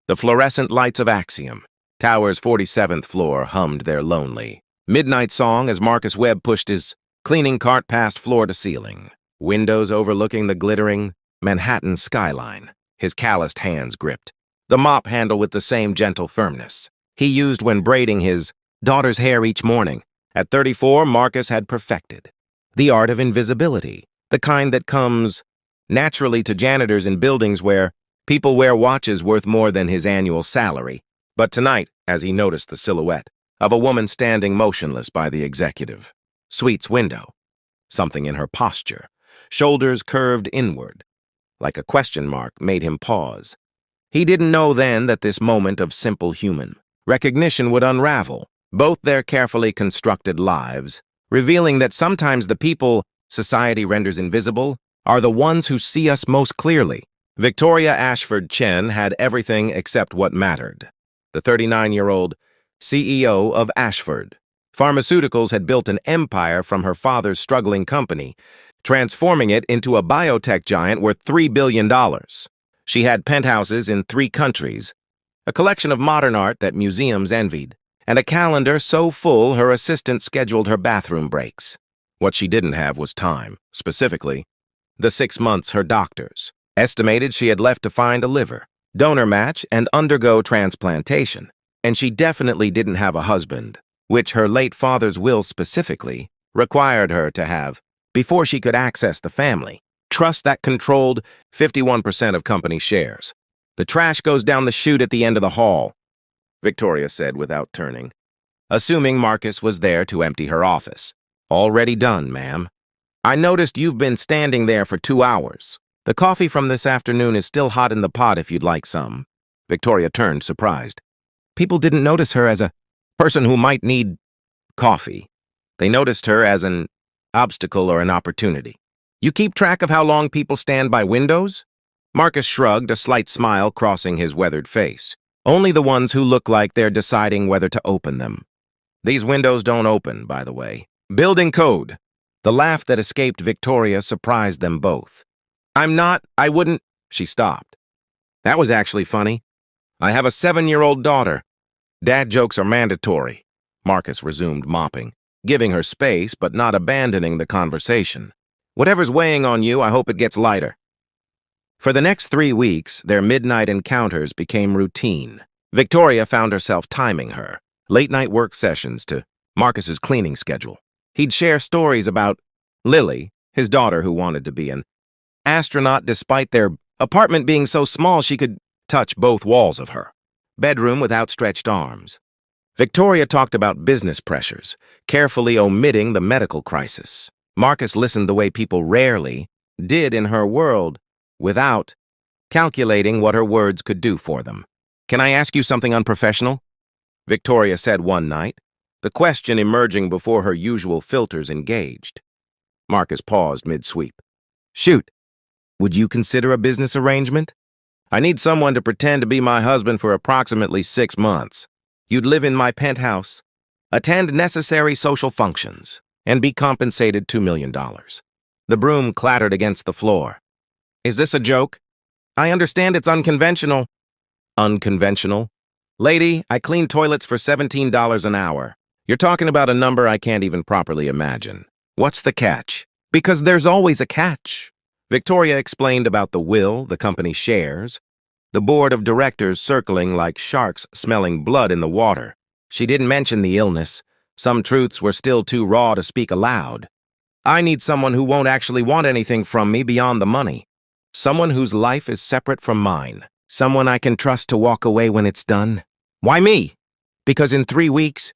The fluorescent lights of Axiom, Tower's 47th floor, hummed their lonely midnight song as Marcus Webb pushed his cleaning cart past floor to ceiling, windows overlooking the glittering Manhattan skyline. His calloused hands gripped the mop handle with the same gentle firmness he used when braiding his daughter's hair each morning. At 34, Marcus had perfected the art of invisibility, the kind that comes naturally to janitors in buildings where people wear watches worth more than his annual salary. But tonight, as he noticed the silhouette of a woman standing motionless by the executive suite's window, something in her posture, shoulders curved inward, like a question mark, made him pause. He didn't know then that this moment of simple human recognition would unravel both their carefully constructed lives, revealing that sometimes the people society renders invisible are the ones who see us most clearly. Victoria Ashford Chen had everything except what mattered. The 39-year-old CEO of Ashford Pharmaceuticals had built an empire from her father's struggling company, transforming it into a biotech giant worth $3 billion. She had penthouses in 3 countries, a collection of modern art that museums envied, and a calendar so full her assistant scheduled her bathroom breaks. What she didn't have was time, specifically the 6 months her doctors estimated she had left to find a liver donor match and undergo transplantation. And she definitely didn't have a husband, which her late father's will specifically required her to have before she could access the family trust that controlled 51% of company shares. The trash goes down the chute at the end of the hall, Victoria said without turning, assuming Marcus was there to empty her office. Already done, ma'am. I noticed you've been standing there for 2 hours. The coffee from this afternoon is still hot in the pot if you'd like some. Victoria turned, surprised. People didn't notice her as a person who might need coffee. They noticed her as an obstacle or an opportunity. You keep track of how long people stand by windows? Marcus shrugged, a slight smile crossing his weathered face. Only the ones who look like they're deciding whether to open them. These windows don't open, by the way. Building code. The laugh that escaped Victoria surprised them both. I wouldn't. She stopped. That was actually funny. I have a 7-year-old daughter. Dad jokes are mandatory. Marcus resumed mopping, giving her space but not abandoning the conversation. Whatever's weighing on you, I hope it gets lighter. For the next 3 weeks, their midnight encounters became routine. Victoria found herself timing her late-night work sessions to Marcus's cleaning schedule. He'd share stories about Lily, his daughter who wanted to be an astronaut despite their apartment being so small she could touch both walls of her bedroom with outstretched arms. Victoria talked about business pressures, carefully omitting the medical crisis. Marcus listened the way people rarely did in her world, without calculating what her words could do for them. Can I ask you something unprofessional? Victoria said one night, the question emerging before her usual filters engaged. Marcus paused mid-sweep. Shoot. Would you consider a business arrangement? I need someone to pretend to be my husband for approximately 6 months. You'd live in my penthouse, attend necessary social functions, and be compensated $2 million. The broom clattered against the floor. Is this a joke? I understand it's unconventional. Unconventional? Lady, I clean toilets for $17 an hour. You're talking about a number I can't even properly imagine. What's the catch? Because there's always a catch. Victoria explained about the will, the company shares, the board of directors circling like sharks smelling blood in the water. She didn't mention the illness. Some truths were still too raw to speak aloud. I need someone who won't actually want anything from me beyond the money. Someone whose life is separate from mine. Someone I can trust to walk away when it's done. Why me? Because in 3 weeks,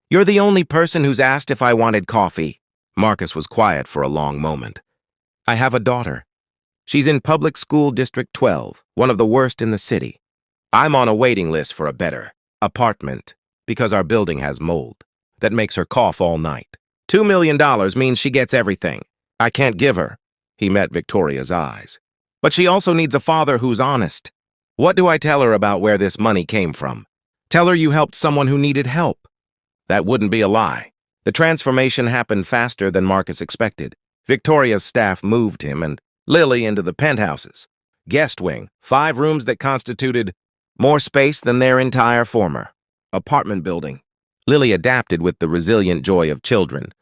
you're the only person who's asked if I wanted coffee. Marcus was quiet for a long moment. I have a daughter. She's in public school District 12, one of the worst in the city. I'm on a waiting list for a better apartment because our building has mold that makes her cough all night. $2 million means she gets everything. I can't give her. He met Victoria's eyes. But she also needs a father who's honest. What do I tell her about where this money came from? Tell her you helped someone who needed help. That wouldn't be a lie. The transformation happened faster than Marcus expected. Victoria's staff moved him and Lily into the penthouses. Guest wing, 5 rooms that constituted more space than their entire former apartment building. Lily adapted with the resilient joy of children,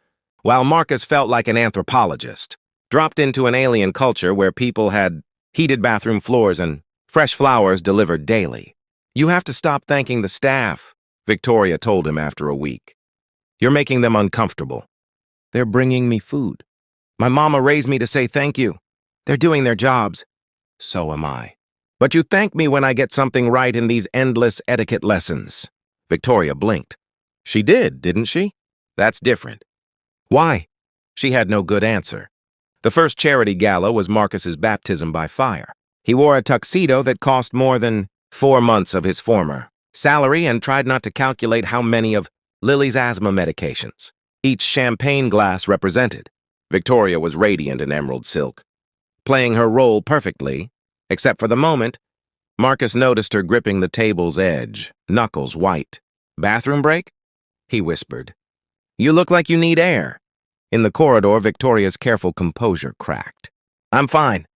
while Marcus felt like an anthropologist, dropped into an alien culture where people had heated bathroom floors and fresh flowers delivered daily. "You have to stop thanking the staff," Victoria told him after a week. "You're making them uncomfortable. They're bringing me food. My mama raised me to say thank you. They're doing their jobs. So am I. But you thank me when I get something right in these endless etiquette lessons." Victoria blinked. "She did, didn't she? That's different." "Why?" She had no good answer. The first charity gala was Marcus's baptism by fire. He wore a tuxedo that cost more than 4 months of his former salary and tried not to calculate how many of Lily's asthma medications each champagne glass represented. Victoria was radiant in emerald silk, playing her role perfectly, except for the moment Marcus noticed her gripping the table's edge, knuckles white. "Bathroom break?" he whispered. "You look like you need air." In the corridor, Victoria's careful composure cracked. "I'm fine."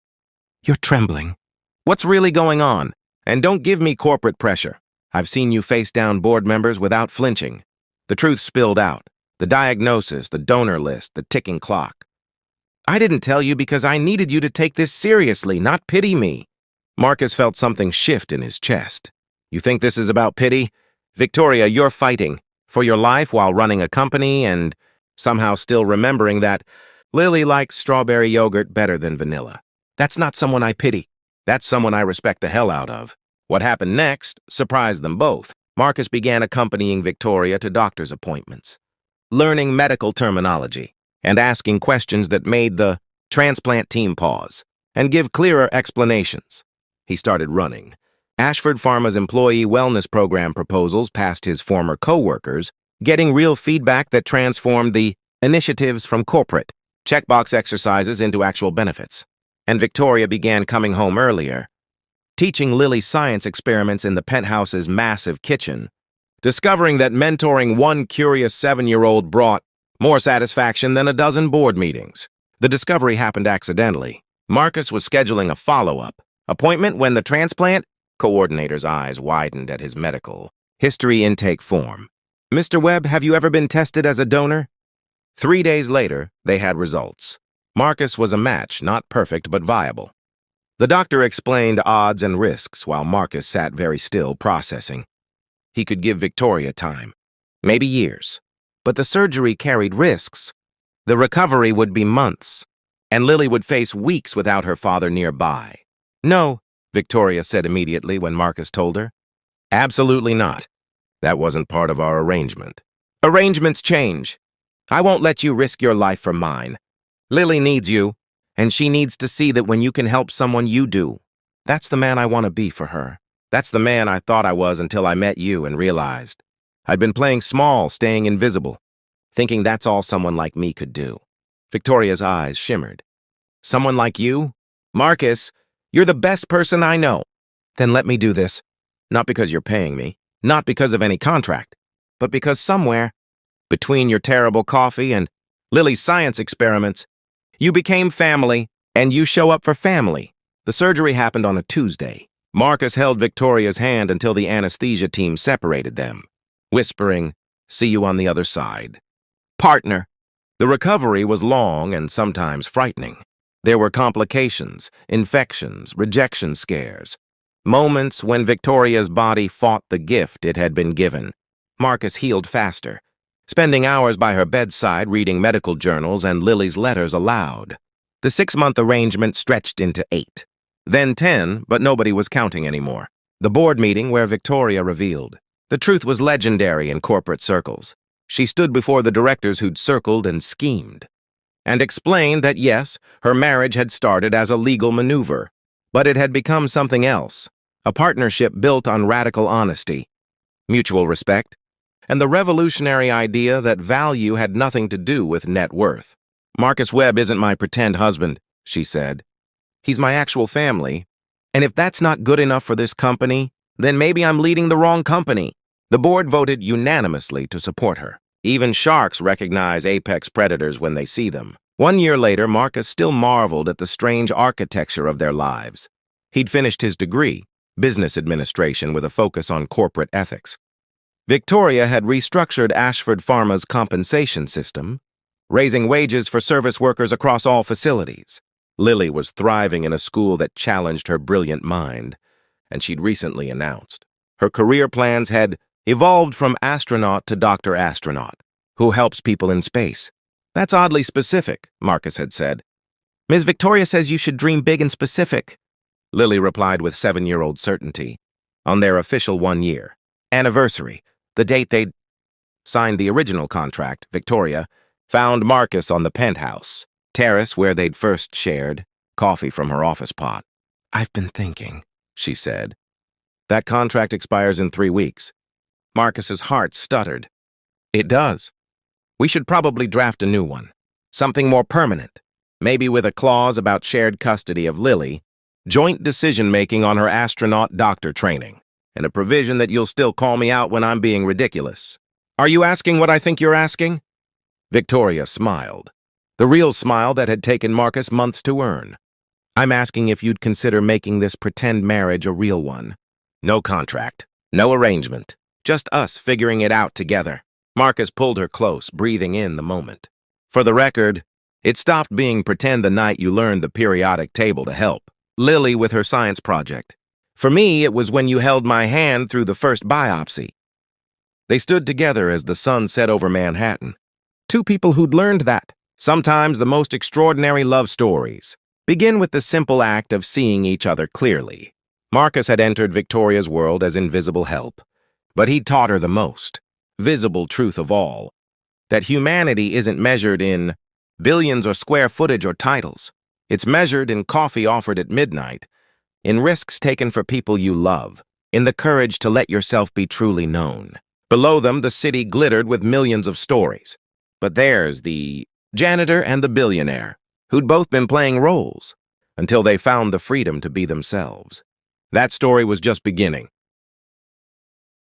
"You're trembling. What's really going on? And don't give me corporate pressure. I've seen you face down board members without flinching." The truth spilled out. The diagnosis, the donor list, the ticking clock. "I didn't tell you because I needed you to take this seriously, not pity me." Marcus felt something shift in his chest. "You think this is about pity? Victoria, you're fighting for your life while running a company and somehow still remembering that Lily likes strawberry yogurt better than vanilla. That's not someone I pity. That's someone I respect the hell out of." What happened next surprised them both. Marcus began accompanying Victoria to doctor's appointments, learning medical terminology, and asking questions that made the transplant team pause and give clearer explanations. He started running Ashford Pharma's employee wellness program proposals past his former co-workers, getting real feedback that transformed the initiatives from corporate checkbox exercises into actual benefits. And Victoria began coming home earlier, teaching Lily science experiments in the penthouse's massive kitchen, discovering that mentoring one curious 7-year-old brought more satisfaction than a dozen board meetings. The discovery happened accidentally. Marcus was scheduling a follow-up appointment when the transplant coordinator's eyes widened at his medical history intake form. "Mr. Webb, have you ever been tested as a donor?" 3 days later, they had results. Marcus was a match, not perfect but viable. The doctor explained odds and risks while Marcus sat very still, processing. He could give Victoria time, maybe years. But the surgery carried risks. The recovery would be months, and Lily would face weeks without her father nearby. "No," Victoria said immediately when Marcus told her. "Absolutely not. That wasn't part of our arrangement." "Arrangements change. I won't let you risk your life for mine. Lily needs you, and she needs to see that when you can help someone, you do. That's the man I want to be for her. That's the man I thought I was until I met you and realized I'd been playing small, staying invisible, thinking that's all someone like me could do." Victoria's eyes shimmered. "Someone like you? Marcus, you're the best person I know." "Then let me do this. Not because you're paying me, not because of any contract, but because somewhere, between your terrible coffee and Lily's science experiments, you became family, and you show up for family." The surgery happened on a Tuesday. Marcus held Victoria's hand until the anesthesia team separated them, whispering, "See you on the other side, partner." The recovery was long and sometimes frightening. There were complications, infections, rejection scares, moments when Victoria's body fought the gift it had been given. Marcus healed faster, spending hours by her bedside reading medical journals and Lily's letters aloud. The 6-month arrangement stretched into 8, then 10, but nobody was counting anymore. The board meeting where Victoria revealed. The truth was legendary in corporate circles. She stood before the directors who'd circled and schemed, and explained that yes, her marriage had started as a legal maneuver, but it had become something else, a partnership built on radical honesty, mutual respect, and the revolutionary idea that value had nothing to do with net worth. "Marcus Webb isn't my pretend husband," she said. "He's my actual family, and if that's not good enough for this company, then maybe I'm leading the wrong company." The board voted unanimously to support her. Even sharks recognize apex predators when they see them. 1 year later, Marcus still marveled at the strange architecture of their lives. He'd finished his degree, business administration with a focus on corporate ethics. Victoria had restructured Ashford Pharma's compensation system, raising wages for service workers across all facilities. Lily was thriving in a school that challenged her brilliant mind, and she'd recently announced her career plans had evolved from astronaut to Dr. Astronaut, who helps people in space. That's oddly specific, Marcus had said. Ms. Victoria says you should dream big and specific, Lily replied with 7-year-old certainty. On their official 1-year anniversary, the date they'd signed the original contract, Victoria found Marcus on the penthouse terrace where they'd first shared coffee from her office pot. I've been thinking, she said. That contract expires in 3 weeks. Marcus's heart stuttered. It does. We should probably draft a new one. Something more permanent. Maybe with a clause about shared custody of Lily, joint decision-making on her astronaut doctor training, and a provision that you'll still call me out when I'm being ridiculous. Are you asking what I think you're asking? Victoria smiled. The real smile that had taken Marcus months to earn. I'm asking if you'd consider making this pretend marriage a real one. No contract, no arrangement, just us figuring it out together. Marcus pulled her close, breathing in the moment. For the record, it stopped being pretend the night you learned the periodic table to help Lily with her science project. For me, it was when you held my hand through the first biopsy. They stood together as the sun set over Manhattan. Two people who'd learned that. Sometimes the most extraordinary love stories begin with the simple act of seeing each other clearly. Marcus had entered Victoria's world as invisible help, but he'd taught her the most visible truth of all, that humanity isn't measured in billions or square footage or titles. It's measured in coffee offered at midnight, in risks taken for people you love, in the courage to let yourself be truly known. Below them, the city glittered with millions of stories. But there's the Janitor and the Billionaire, who'd both been playing roles until they found the freedom to be themselves. That story was just beginning.